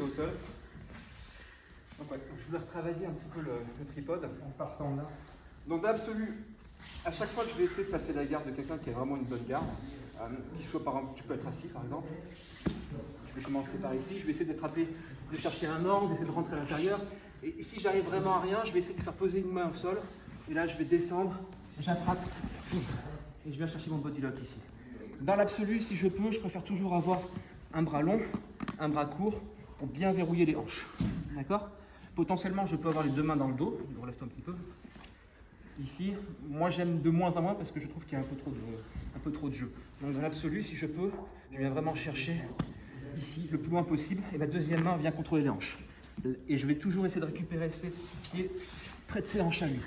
au sol. Donc, ouais, je vais retravailler un petit peu le tripode en partant là. Donc dans l'absolu, à chaque fois que je vais essayer de passer la garde de quelqu'un qui a vraiment une bonne garde, qui soit par exemple, tu peux être assis par exemple, je vais commencer par ici, je vais essayer d'attraper, de chercher un angle, d'essayer de rentrer à l'intérieur. Et si j'arrive vraiment à rien, je vais essayer de faire poser une main au sol. Et là, je vais descendre, j'attrape, et je viens chercher mon body lock ici. Dans l'absolu, si je peux, je préfère toujours avoir un bras long, un bras court, pour bien verrouiller les hanches. D'accord ? Potentiellement, je peux avoir les deux mains dans le dos. Je relève un petit peu. Ici, moi j'aime de moins en moins parce que je trouve qu'il y a un peu trop de jeu. Donc dans l'absolu, si je peux, je viens vraiment chercher ici le plus loin possible. Et ma deuxième main vient contrôler les hanches. Et je vais toujours essayer de récupérer ses pieds près de ses hanches à lui.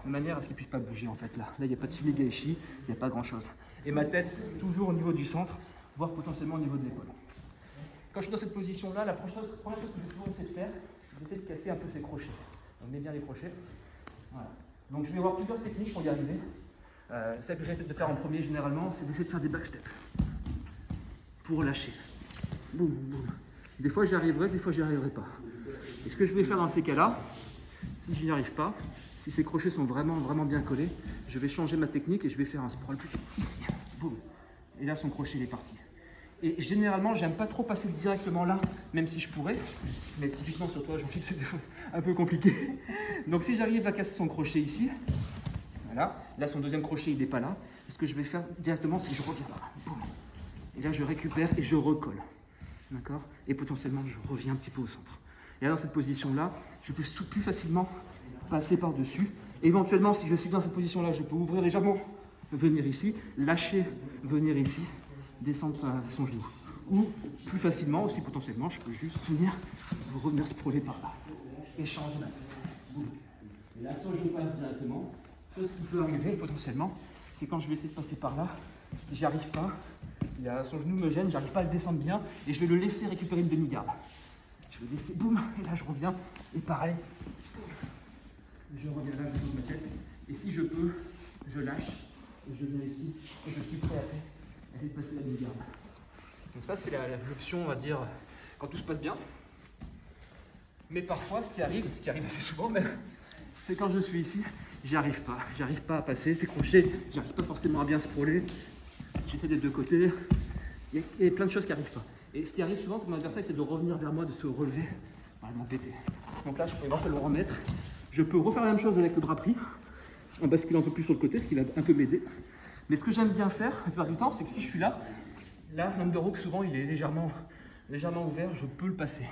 De manière à ce qu'il ne puisse pas bouger en fait là. Là, il n'y a pas de sumigaishi, il n'y a pas grand chose. Et ma tête, toujours au niveau du centre, voire potentiellement au niveau de l'épaule. Quand je suis dans cette position-là, la première chose que je vais toujours essayer de faire, c'est d'essayer de casser un peu ses crochets. On met bien les crochets. Voilà. Donc je vais avoir plusieurs techniques pour y arriver. Celle que j'essaie de faire en premier généralement, c'est d'essayer de faire des backsteps. Pour lâcher. Boum, boum. Des fois j'y arriverai, des fois j'y arriverai pas. Et ce que je vais faire dans ces cas-là, si je n'y arrive pas, si ces crochets sont vraiment bien collés, je vais changer ma technique et je vais faire un sprawl ici. Boum. Et là son crochet il est parti. Et généralement, j'aime pas trop passer directement là, même si je pourrais. Mais typiquement sur toi, j'en fixe, c'est un peu compliqué. Donc si j'arrive à casser son crochet ici, voilà. Là, son deuxième crochet, il n'est pas là. Ce que je vais faire directement, c'est que je reviens là. Boum. Et là, je récupère et je recolle. D'accord ? Et potentiellement, je reviens un petit peu au centre. Et là, dans cette position-là, je peux plus facilement passer par-dessus. Éventuellement, si je suis dans cette position-là, je peux ouvrir légèrement, venir ici, lâcher, venir ici, descendre son genou. Ou plus facilement aussi potentiellement, je peux juste venir revenir sprawler par là. Et changer la tête. Et là, soit je passe directement, soit ce qui peut arriver potentiellement, c'est quand je vais essayer de passer par là, j'y arrive pas, son genou me gêne, j'arrive pas à le descendre bien, et je vais le laisser récupérer une demi-garde. Je vais laisser, boum, et là je reviens, et pareil, je reviens là, je pose ma tête, et si je peux, je lâche, et je viens ici, et je suis prêt à essayer de passer la demi-garde. Donc ça c'est l'option, on va dire, quand tout se passe bien. Mais parfois, ce qui arrive assez souvent même, c'est quand je suis ici, j'arrive pas à passer ces crochets, j'arrive pas forcément à bien sprawler, j'essaie des deux côtés, il y a plein de choses qui n'arrivent pas. Et ce qui arrive souvent, c'est que mon adversaire essaie de revenir vers moi, de se relever, de m'embêter. Donc là, je peux éventuellement remettre, je peux refaire la même chose avec le bras pris, en basculant un peu plus sur le côté, ce qui va un peu m'aider. Mais ce que j'aime bien faire, la plupart du temps, c'est que si je suis là, l'underhook souvent il est légèrement ouvert, je peux le passer.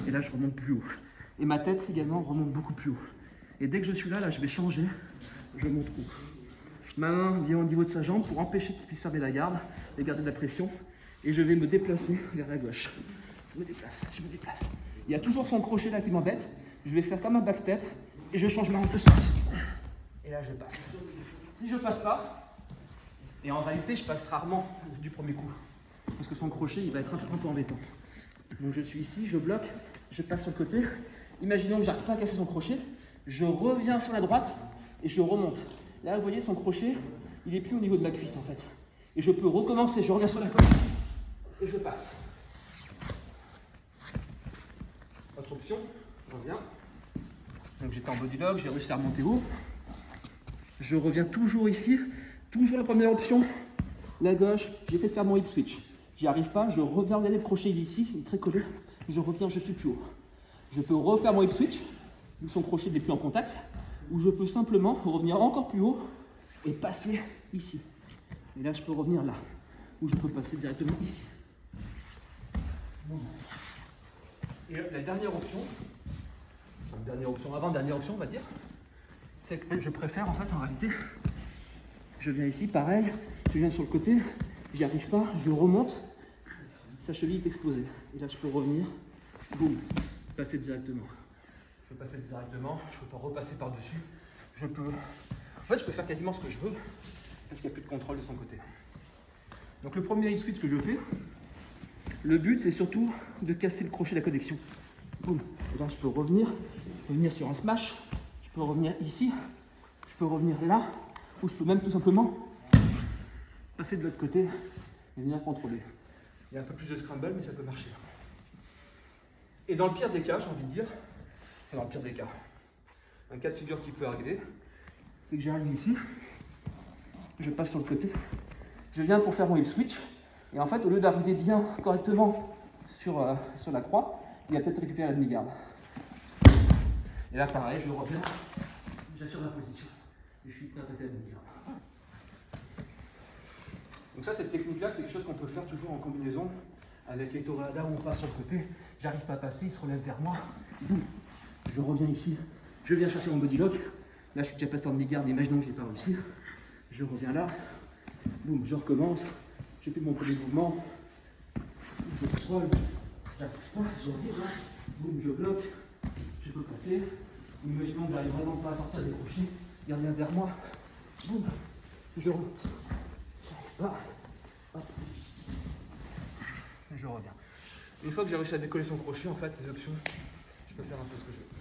Et là je remonte plus haut. Et ma tête également remonte beaucoup plus haut. Et dès que je suis là, je vais changer, je monte haut. Ma main vient au niveau de sa jambe pour empêcher qu'il puisse fermer la garde et garder de la pression. Et je vais me déplacer vers la gauche. Je me déplace. Il y a toujours son crochet là qui m'embête. Je vais faire comme un backstep et je change ma hanche de sens. Et là je passe. Si je passe pas, et en réalité je passe rarement du premier coup, parce que son crochet il va être un peu embêtant. Donc je suis ici, je bloque, je passe sur le côté. Imaginons que j'arrive pas à casser son crochet, je reviens sur la droite et je remonte. Là vous voyez son crochet, il est plus au niveau de ma cuisse en fait. Et je peux recommencer, je reviens sur la côte et je passe. Autre option, je reviens. Donc j'étais en body lock, j'ai réussi à remonter haut. Je reviens toujours ici, toujours la première option, la gauche, j'essaie de faire mon hip switch. J'y arrive pas, je reviens regarder le crochet ici, il est très collé, je reviens, je suis plus haut. Je peux refaire mon hip switch, où son crochet n'est plus en contact, ou je peux simplement revenir encore plus haut et passer ici. Et là je peux revenir là, ou je peux passer directement ici. Et la dernière option, avant-dernière option on va dire, c'est que je préfère en fait en réalité, je viens ici, pareil, je viens sur le côté, j'y arrive pas, je remonte, sa cheville est exposée. Et là je peux revenir, boum, passer directement. Je peux passer directement, je peux pas repasser par-dessus, je peux faire quasiment ce que je veux, parce qu'il n'y a plus de contrôle de son côté. Donc le premier hip switch que je fais, le but c'est surtout de casser le crochet de la connexion. Boum. Et là je peux revenir sur un smash, je peux revenir ici, je peux revenir là, ou je peux même tout simplement passer de l'autre côté et venir contrôler. Il y a un peu plus de scramble, mais ça peut marcher. Et dans le pire des cas, j'ai envie de dire, dans le pire des cas, un cas de figure qui peut arriver, c'est que j'arrive ici, je passe sur le côté, je viens pour faire mon hip switch, et en fait, au lieu d'arriver bien correctement sur la croix, il va peut-être récupérer la demi-garde. Et là, pareil, je reviens, j'assure ma position, et je suis prêt à passer la demi-garde. Donc ça, cette technique-là, c'est quelque chose qu'on peut faire toujours en combinaison avec les toreadas où on passe sur le côté, j'arrive pas à passer, il se relève vers moi, je reviens ici, je viens chercher mon body lock, là je suis déjà passé en demi-garde, imaginons que je n'ai pas réussi, je reviens là, boum, je recommence, j'ai fait mon premier mouvement, je contrôle, j'arrive pas, je reviens là, boum, je bloque, je peux passer, imaginons que j'arrive vraiment pas à sortir des crochets, il revient vers moi, boum, je remonte, j'arrive pas, hop. Je reviens. Une fois que j'ai réussi à décoller son crochet, en fait, ces options, je peux faire un peu ce que je veux.